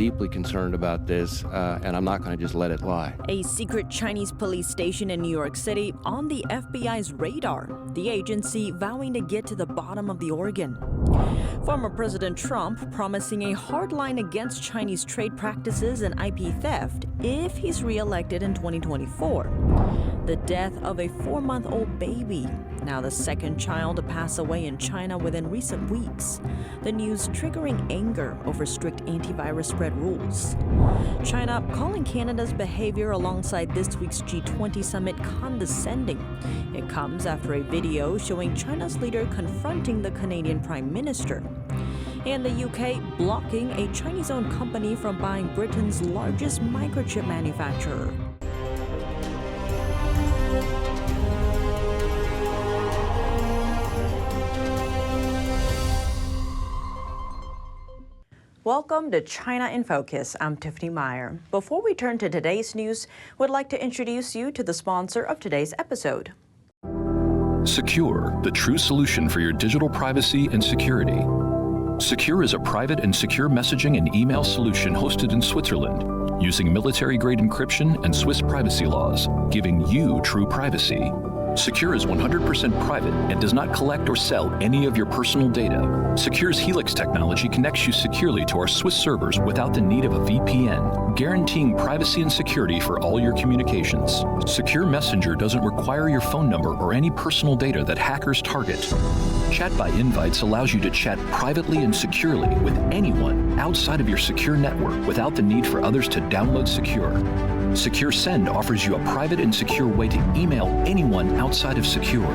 deeply concerned about this, and I'm not going to just let it lie. A secret Chinese police station in New York City on the FBI's radar, the agency vowing to get to the bottom of the organ. Former President Trump promising a hard line against Chinese trade practices and IP theft if he's reelected in 2024. The death of a 4-month-old baby, now the second child to pass away in China within recent weeks. The news triggering anger over strict antivirus spread rules. China calling Canada's behavior alongside this week's G20 summit condescending. It comes after a video showing China's leader confronting the Canadian Prime Minister. And the UK blocking a Chinese-owned company from buying Britain's largest microchip manufacturer. Welcome to China in Focus. I'm Tiffany Meyer. Before we turn to today's news, we'd like to introduce you to the sponsor of today's episode. Secure, the true solution for your digital privacy and security. Secure is a private and secure messaging and email solution hosted in Switzerland, using military-grade encryption and Swiss privacy laws, giving you true privacy. Secure is 100% private and does not collect or sell any of your personal data. Secure's Helix technology connects you securely to our Swiss servers without the need of a VPN, guaranteeing privacy and security for all your communications. Secure Messenger doesn't require your phone number or any personal data that hackers target. Chat by Invites allows you to chat privately and securely with anyone outside of your secure network without the need for others to download Secure. Secure Send offers you a private and secure way to email anyone outside of Secure.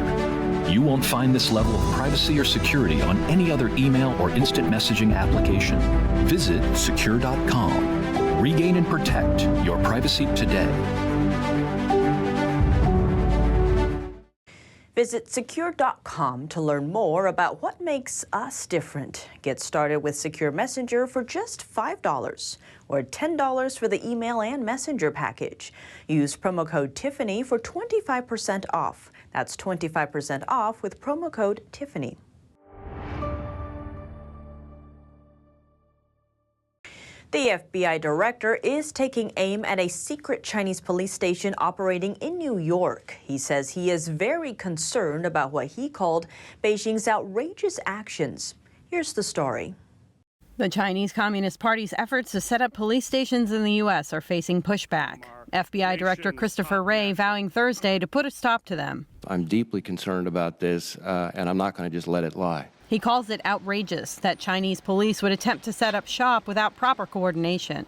You won't find this level of privacy or security on any other email or instant messaging application. Visit secure.com. Regain and protect your privacy today. Visit secure.com to learn more about what makes us different. Get started with Secure Messenger for just $5 or $10 for the email and messenger package. Use promo code Tiffany for 25% off. That's 25% off with promo code Tiffany. The FBI director is taking aim at a secret Chinese police station operating in New York. He says he is very concerned about what he called Beijing's outrageous actions. Here's the story. The Chinese Communist Party's efforts to set up police stations in the U.S. are facing pushback. FBI Director Christopher Wray vowing Thursday to put a stop to them. I'm deeply concerned about this, and I'm not going to just let it lie. He calls it outrageous that Chinese police would attempt to set up shop without proper coordination.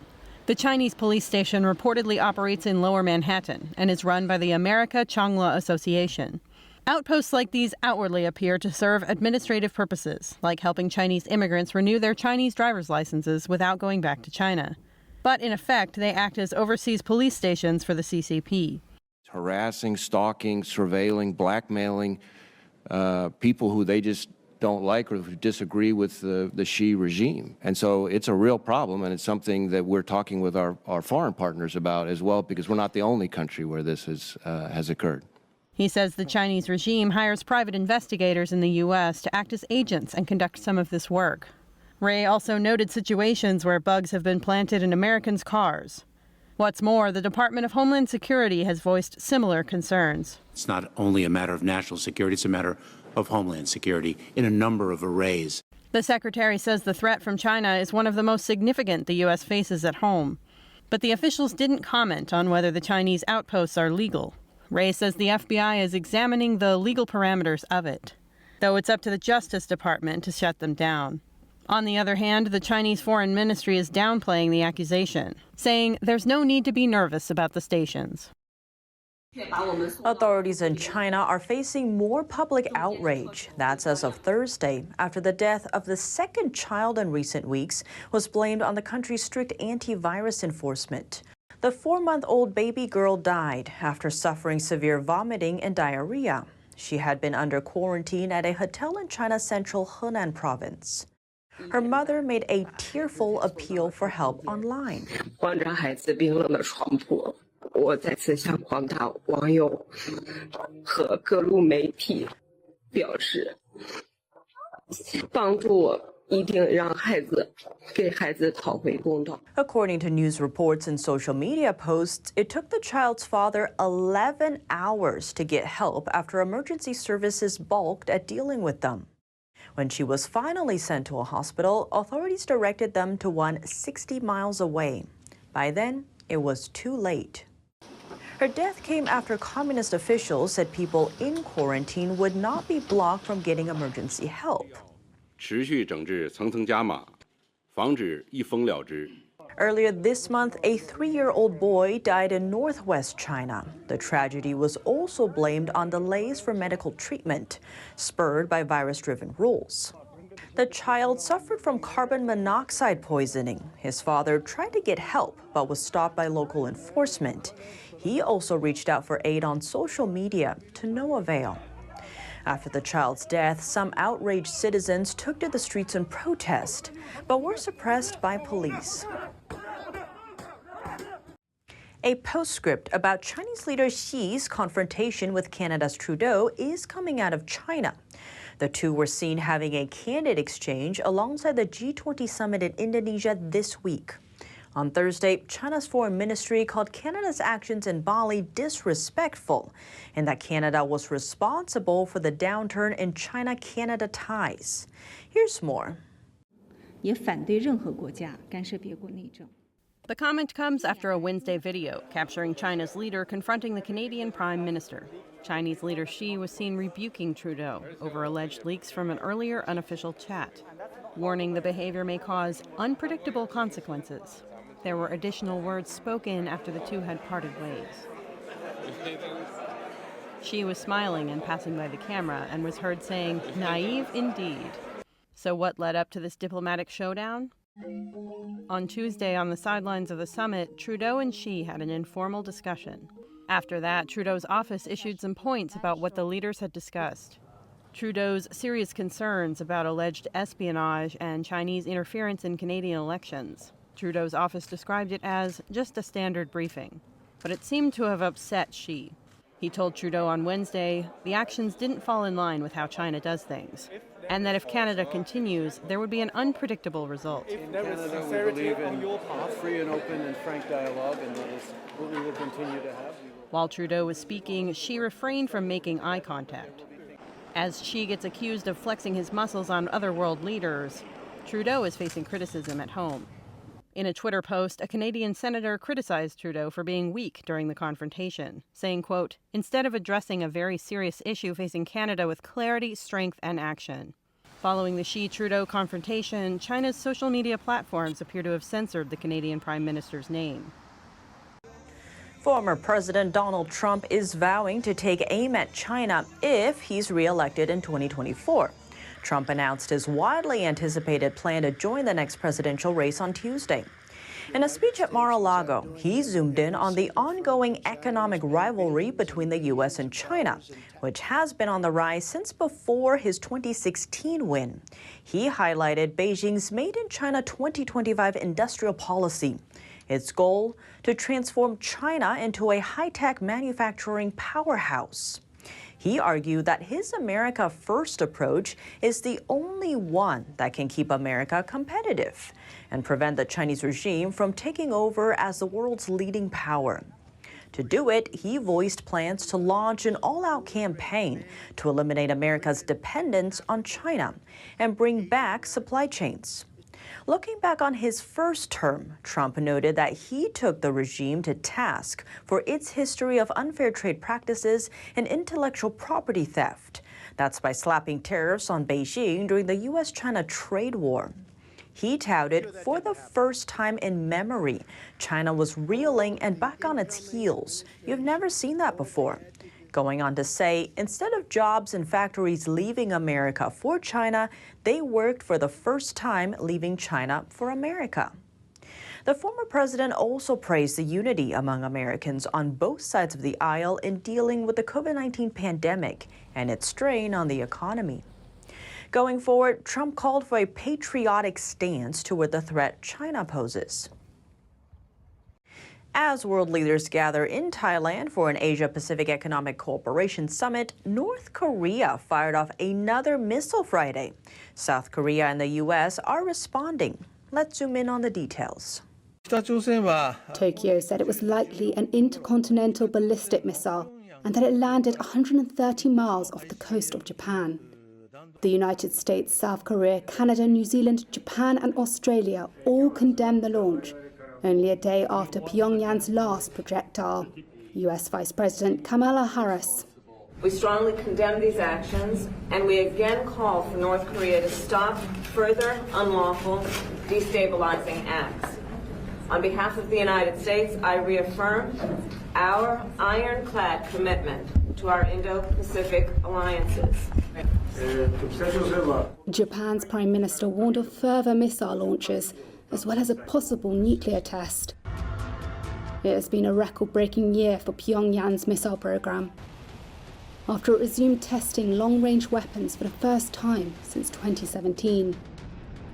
The Chinese police station reportedly operates in Lower Manhattan and is run by the America Changhua Association. Outposts like these outwardly appear to serve administrative purposes, like helping Chinese immigrants renew their Chinese driver's licenses without going back to China. But in effect, they act as overseas police stations for the CCP. Harassing, stalking, surveilling, blackmailing people who they just don't like or who disagree with the Xi regime. And so it's a real problem, and it's something that we're talking with our foreign partners about as well, because we're not the only country where this has occurred. He says the Chinese regime hires private investigators in the U.S. to act as agents and conduct some of this work. Wray also noted situations where bugs have been planted in Americans' cars. What's more, the Department of Homeland Security has voiced similar concerns. It's not only a matter of national security, it's a matter of homeland security in a number of arrays. The secretary says the threat from China is one of the most significant the U.S. faces at home. But the officials didn't comment on whether the Chinese outposts are legal. Wray says the FBI is examining the legal parameters of it, though it's up to the Justice Department to shut them down. On the other hand, the Chinese Foreign Ministry is downplaying the accusation, saying there's no need to be nervous about the stations. Authorities in China are facing more public outrage. That's as of Thursday, after the death of the second child in recent weeks was blamed on the country's strict antivirus enforcement. The 4-month-old baby girl died after suffering severe vomiting and diarrhea. She had been under quarantine at a hotel in China's central Henan province. Her mother made a tearful appeal for help online. 患着孩子冰冷的床铺，我再次向广大网友和各路媒体表示帮助我一定让给孩子讨回公道。 According to news reports and social media posts, it took the child's father 11 hours to get help after emergency services balked at dealing with them. When she was finally sent to a hospital, authorities directed them to one 60 miles away. By then, it was too late. Her death came after communist officials said people in quarantine would not be blocked from getting emergency help. 持续整治层层加码，防止一封了之。 Earlier this month, a 3-year-old boy died in northwest China. The tragedy was also blamed on delays for medical treatment, spurred by virus-driven rules. The child suffered from carbon monoxide poisoning. His father tried to get help, but was stopped by local enforcement. He also reached out for aid on social media, to no avail. After the child's death, some outraged citizens took to the streets in protest, but were suppressed by police. A postscript about Chinese leader Xi's confrontation with Canada's Trudeau is coming out of China. The two were seen having a candid exchange alongside the G20 summit in Indonesia this week. On Thursday, China's foreign ministry called Canada's actions in Bali disrespectful, and that Canada was responsible for the downturn in China-Canada ties. Here's more. 也反对任何国家干涉别国内政。 The comment comes after a Wednesday video capturing China's leader confronting the Canadian Prime Minister. Chinese leader Xi was seen rebuking Trudeau over alleged leaks from an earlier unofficial chat, warning the behavior may cause unpredictable consequences. There were additional words spoken after the two had parted ways. Xi was smiling and passing by the camera and was heard saying, "Naive indeed." So what led up to this diplomatic showdown? On Tuesday, on the sidelines of the summit, Trudeau and Xi had an informal discussion. After that, Trudeau's office issued some points about what the leaders had discussed. Trudeau's serious concerns about alleged espionage and Chinese interference in Canadian elections. Trudeau's office described it as just a standard briefing, but it seemed to have upset Xi. He told Trudeau on Wednesday the actions didn't fall in line with how China does things, and that if Canada continues, there would be an unpredictable result. In Canada, we believe in free and open and frank dialogue, and that is what we will continue to have. While Trudeau was speaking, Xi refrained from making eye contact. As Xi gets accused of flexing his muscles on other world leaders, Trudeau is facing criticism at home. In a Twitter post, a Canadian senator criticized Trudeau for being weak during the confrontation, saying, quote, "Instead of addressing a very serious issue facing Canada with clarity, strength, and action." Following the Xi-Trudeau confrontation, China's social media platforms appear to have censored the Canadian Prime Minister's name. Former President Donald Trump is vowing to take aim at China if he's reelected in 2024. Trump announced his widely anticipated plan to join the next presidential race on Tuesday. In a speech at Mar-a-Lago, he zoomed in on the ongoing economic rivalry between the U.S. and China, which has been on the rise since before his 2016 win. He highlighted Beijing's Made in China 2025 industrial policy. Its goal, to transform China into a high-tech manufacturing powerhouse. He argued that his America First approach is the only one that can keep America competitive and prevent the Chinese regime from taking over as the world's leading power. To do it, he voiced plans to launch an all-out campaign to eliminate America's dependence on China and bring back supply chains. Looking back on his first term, Trump noted that he took the regime to task for its history of unfair trade practices and intellectual property theft. That's by slapping tariffs on Beijing during the U.S.-China trade war. He touted, for the first time in memory, China was reeling and back on its heels. You've never seen that before. Going on to say, instead of jobs and factories leaving America for China, they worked for the first time leaving China for America. The former president also praised the unity among Americans on both sides of the aisle in dealing with the COVID-19 pandemic and its strain on the economy. Going forward, Trump called for a patriotic stance toward the threat China poses. As world leaders gather in Thailand for an Asia-Pacific Economic Cooperation Summit, North Korea fired off another missile Friday. South Korea and the U.S. are responding. Let's zoom in on the details. Tokyo said it was likely an intercontinental ballistic missile and that it landed 130 miles off the coast of Japan. The United States, South Korea, Canada, New Zealand, Japan and Australia all condemned the launch, only a day after Pyongyang's last projectile. US Vice President Kamala Harris. We strongly condemn these actions, and we again call for North Korea to stop further unlawful, destabilizing acts. On behalf of the United States, I reaffirm our ironclad commitment to our Indo-Pacific alliances. Japan's Prime Minister warned of further missile launches, as well as a possible nuclear test. It has been a record-breaking year for Pyongyang's missile program, after it resumed testing long-range weapons for the first time since 2017.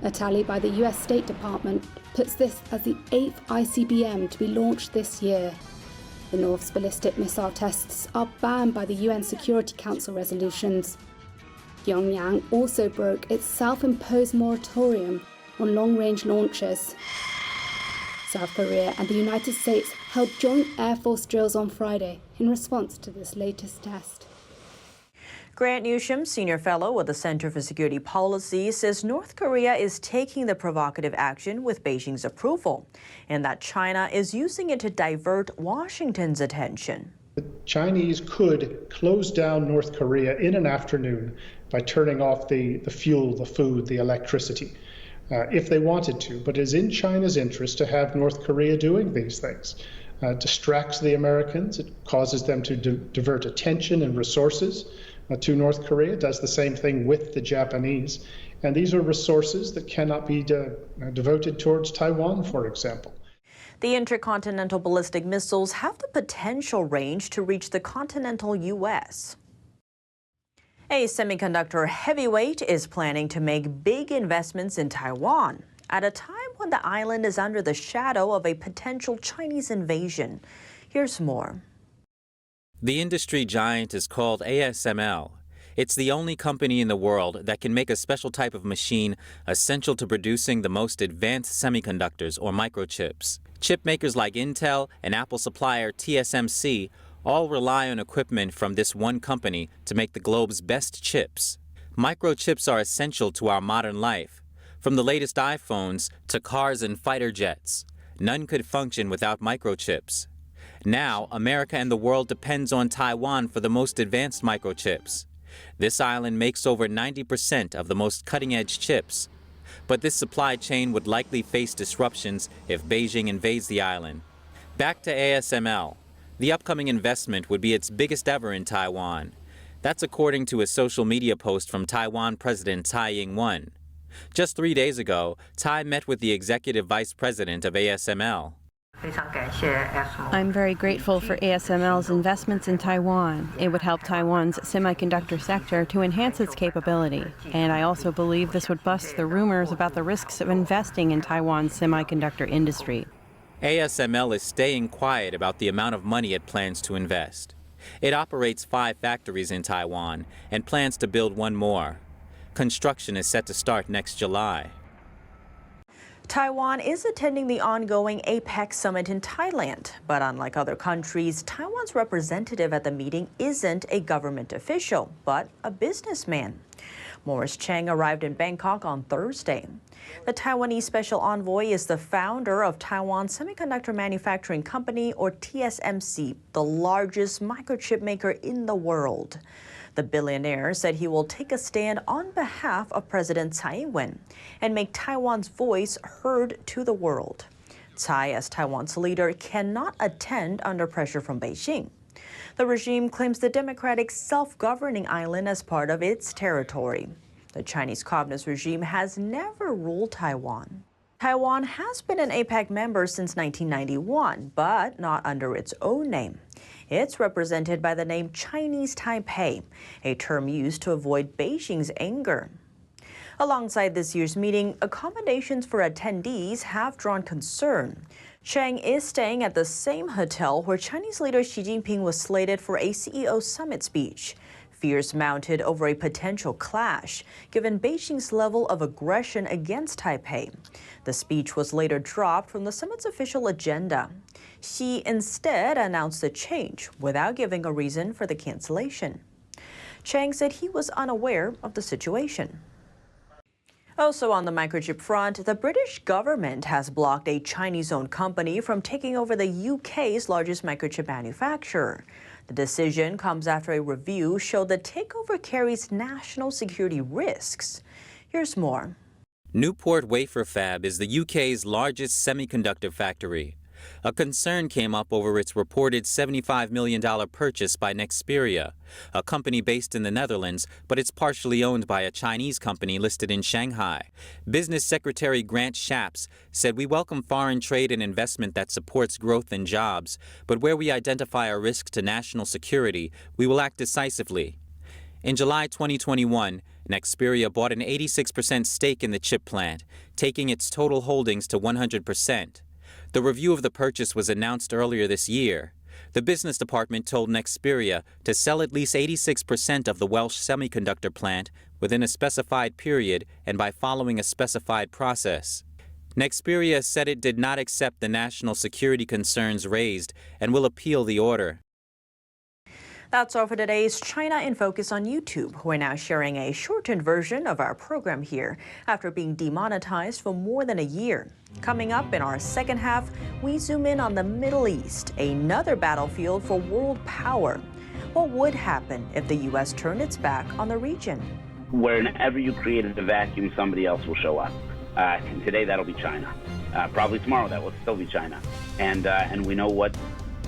A tally by the US State Department puts this as the 8th ICBM to be launched this year. The North's ballistic missile tests are banned by the UN Security Council resolutions. Pyongyang also broke its self-imposed moratorium on long-range launches. South Korea and the United States held joint Air Force drills on Friday in response to this latest test. Grant Newsham, senior fellow with the Center for Security Policy, says North Korea is taking the provocative action with Beijing's approval, and that China is using it to divert Washington's attention. The Chinese could close down North Korea in an afternoon by turning off the fuel, the food, the electricity, if they wanted to. But it is in China's interest to have North Korea doing these things. It distracts the Americans. It causes them to divert attention and resources to North Korea. It does the same thing with the Japanese. And these are resources that cannot be devoted towards Taiwan, for example. The intercontinental ballistic missiles have the potential range to reach the continental U.S. A semiconductor heavyweight is planning to make big investments in Taiwan at a time when the island is under the shadow of a potential Chinese invasion. Here's more. The industry giant is called ASML. It's the only company in the world that can make a special type of machine essential to producing the most advanced semiconductors, or microchips. Chip makers like Intel and Apple supplier TSMC all rely on equipment from this one company to make the globe's best chips. Microchips are essential to our modern life. From the latest iPhones to cars and fighter jets, none could function without microchips. Now, America and the world depends on Taiwan for the most advanced microchips. This island makes over 90% of the most cutting-edge chips. But this supply chain would likely face disruptions if Beijing invades the island. Back to ASML. The upcoming investment would be its biggest ever in Taiwan. That's according to a social media post from Taiwan President Tsai Ing-wen. Just 3 days ago, Tsai met with the executive vice president of ASML. I'm very grateful for ASML's investments in Taiwan. It would help Taiwan's semiconductor sector to enhance its capability. And I also believe this would bust the rumors about the risks of investing in Taiwan's semiconductor industry. ASML is staying quiet about the amount of money it plans to invest. It operates 5 factories in Taiwan and plans to build 1 more. Construction is set to start next July. Taiwan is attending the ongoing APEC summit in Thailand, but unlike other countries, Taiwan's representative at the meeting isn't a government official, but a businessman. Morris Chang arrived in Bangkok on Thursday. The Taiwanese special envoy is the founder of Taiwan Semiconductor Manufacturing Company, or TSMC, the largest microchip maker in the world. The billionaire said he will take a stand on behalf of President Tsai Ing-wen and make Taiwan's voice heard to the world. Tsai, as Taiwan's leader, cannot attend under pressure from Beijing. The regime claims the democratic self-governing island as part of its territory. The Chinese Communist regime has never ruled Taiwan. Taiwan has been an APEC member since 1991, but not under its own name. It's represented by the name Chinese Taipei, a term used to avoid Beijing's anger. Alongside this year's meeting, accommodations for attendees have drawn concern. Chang is staying at the same hotel where Chinese leader Xi Jinping was slated for a CEO summit speech. Fears mounted over a potential clash, given Beijing's level of aggression against Taipei. The speech was later dropped from the summit's official agenda. Xi instead announced a change without giving a reason for the cancellation. Chang said he was unaware of the situation. Also on the microchip front, the British government has blocked a Chinese-owned company from taking over the UK's largest microchip manufacturer. The decision comes after a review showed the takeover carries national security risks. Here's more. Newport Wafer Fab is the UK's largest semiconductor factory. A concern came up over its reported $75 million purchase by Nexperia, a company based in the Netherlands, but it's partially owned by a Chinese company listed in Shanghai. Business Secretary Grant Shapps said, "We welcome foreign trade and investment that supports growth and jobs, but where we identify a risk to national security, we will act decisively." In July 2021, Nexperia bought an 86% stake in the chip plant, taking its total holdings to 100%. The review of the purchase was announced earlier this year. The business department told Nexperia to sell at least 86% of the Welsh semiconductor plant within a specified period and by following a specified process. Nexperia said it did not accept the national security concerns raised and will appeal the order. That's all for today's China in Focus on YouTube. We're now sharing a shortened version of our program here after being demonetized for more than a year. Coming up in our second half, we zoom in on the Middle East, another battlefield for world power. What would happen if the U.S. turned its back on the region? Whenever you create a vacuum, somebody else will show up. And today that'll be China. Probably tomorrow that will still be China. And we know what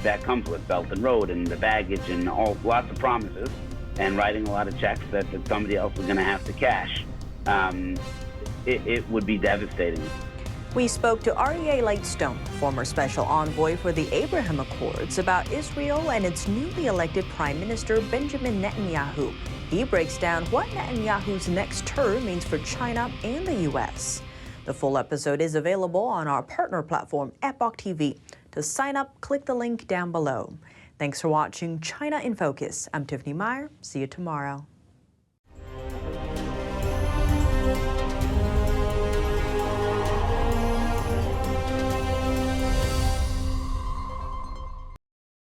that comes with, Belt and Road and the baggage and lots of promises and writing a lot of checks that somebody else is going to have to cash. It would be devastating. We spoke to R.E.A. Lightstone, former special envoy for the Abraham Accords, about Israel and its newly elected Prime Minister Benjamin Netanyahu. He breaks down what Netanyahu's next term means for China and the U.S. The full episode is available on our partner platform, APEC TV. To sign up, click the link down below. Thanks for watching China in Focus. I'm Tiffany Meyer. See you tomorrow.